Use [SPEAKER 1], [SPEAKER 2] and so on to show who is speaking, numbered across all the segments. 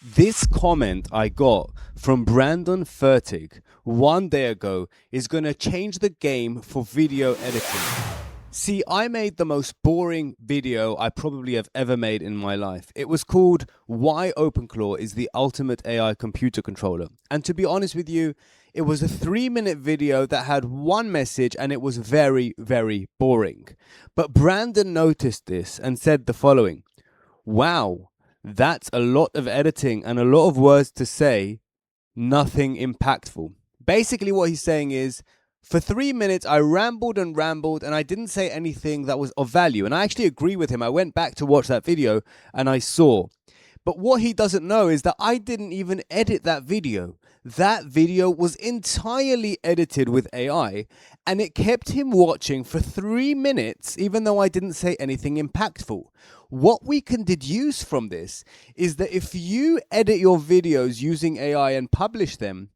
[SPEAKER 1] This comment I got from Brandon Fertig 1 day ago is going to change the game for video editing. See, I made the most boring video I probably have ever made in my life. It was called Why OpenClaw is the Ultimate AI Computer Controller. And to be honest with you, it was a 3-minute video that had one message and it was very, very boring. But Brandon noticed this and said the following: wow, that's a lot of editing and a lot of words to say, nothing impactful. Basically, what he's saying is, for 3 minutes, I rambled and I didn't say anything that was of value. And I actually agree with him. I went back to watch that video and I saw. But what he doesn't know is that I didn't even edit that video. That video was entirely edited with AI, and it kept him watching for 3 minutes, even though I didn't say anything impactful. What we can deduce from this is that if you edit your videos using AI and publish them,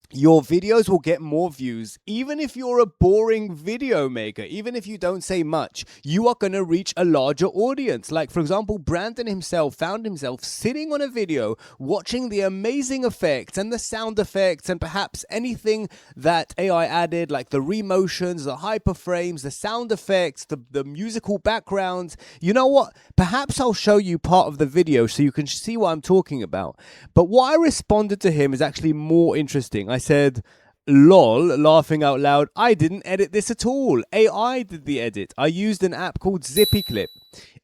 [SPEAKER 1] your videos will get more views. Even if you're a boring video maker, even if you don't say much, you are going to reach a larger audience. Like, for example, Brandon himself found himself sitting on a video, watching the amazing effects and the sound effects and perhaps anything that AI added, like the remotions, the hyperframes, the sound effects, the musical backgrounds. You know what? Perhaps I'll show you part of the video so you can see what I'm talking about. But what I responded to him is actually more interesting. I said, lol, laughing out loud, I didn't edit this at all. AI did the edit. I used an app called Zippy Clip.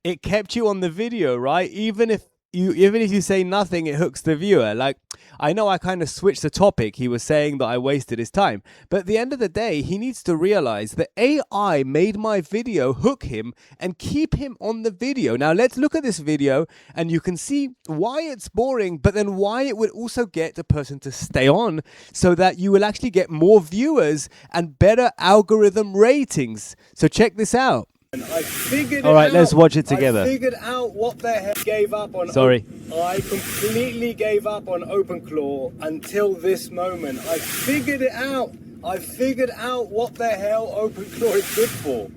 [SPEAKER 1] It kept you on the video, right? Even if you say nothing, it hooks the viewer. Like, I know I kind of switched the topic. He was saying that I wasted his time. But at the end of the day, he needs to realize that AI made my video hook him and keep him on the video. Now, let's look at this video and you can see why it's boring, but then why it would also get a person to stay on so that you will actually get more viewers and better algorithm ratings. So check this out.
[SPEAKER 2] I figured
[SPEAKER 1] All right, let's watch it together.
[SPEAKER 2] I figured out what the hell. Gave up on.
[SPEAKER 1] Sorry.
[SPEAKER 2] I completely gave up on OpenClaw until this moment. I figured it out. I figured out what the hell OpenClaw is good for.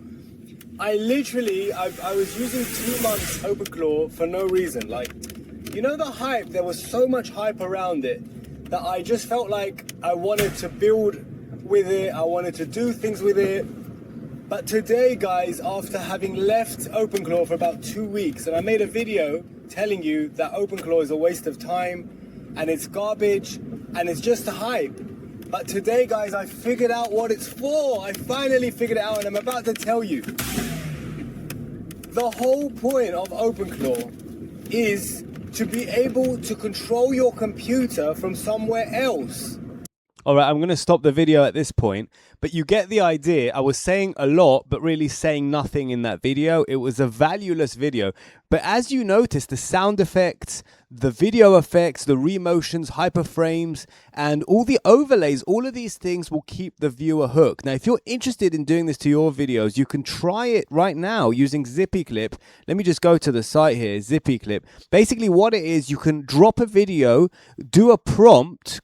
[SPEAKER 2] I was using 2 months OpenClaw for no reason. Like, you know, the hype. There was so much hype around it that I just felt like I wanted to build with it. I wanted to do things with it. But today, guys, after having left OpenClaw for about 2 weeks, and I made a video telling you that OpenClaw is a waste of time and it's garbage and it's just a hype. But today, guys, I figured out what it's for. I finally figured it out and I'm about to tell you. The whole point of OpenClaw is to be able to control your computer from somewhere else.
[SPEAKER 1] All right, I'm going to stop the video at this point, but you get the idea. I was saying a lot, but really saying nothing in that video. It was a valueless video. But as you notice, the sound effects, the video effects, the remotions, hyperframes, and all the overlays, all of these things will keep the viewer hooked. Now, if you're interested in doing this to your videos, you can try it right now using Zippy Clip. Let me just go to the site here, Zippy Clip. Basically, what it is, you can drop a video, do a prompt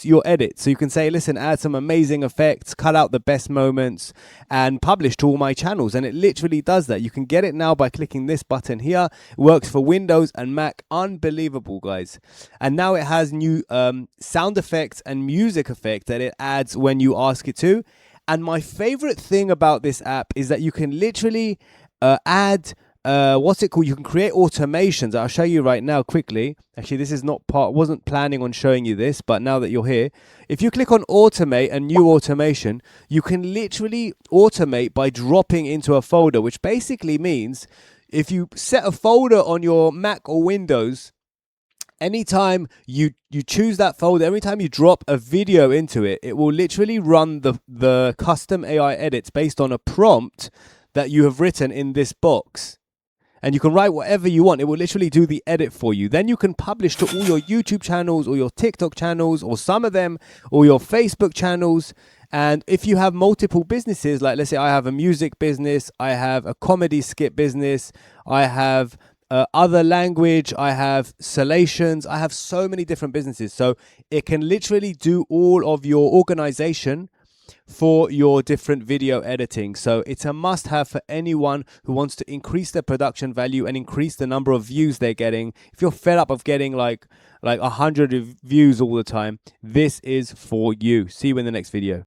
[SPEAKER 1] your edit. So you can say, listen, add some amazing effects, cut out the best moments, and publish to all my channels. And it literally does that. You can get it now by clicking this button here. It works for Windows and Mac. Unbelievable, guys. And now it has new sound effects and music effects that it adds when you ask it to. And my favorite thing about this app is that you can literally add you can create automations. I'll show you right now quickly. Actually, this is not wasn't planning on showing you this, but now that you're here, if you click on automate and new automation, you can literally automate by dropping into a folder, which basically means if you set a folder on your Mac or Windows, anytime you choose that folder, every time you drop a video into it, it will literally run the custom AI edits based on a prompt that you have written in this box. And you can write whatever you want. It will literally do the edit for you. Then you can publish to all your YouTube channels or your TikTok channels or some of them or your Facebook channels. And if you have multiple businesses, like let's say I have a music business, I have a comedy skit business, I have other language, I have salations, I have so many different businesses. So it can literally do all of your organization for your different video editing. So it's a must have for anyone who wants to increase their production value and increase the number of views they're getting. If you're fed up of getting like 100 views all the time, this is for you. See you in the next video.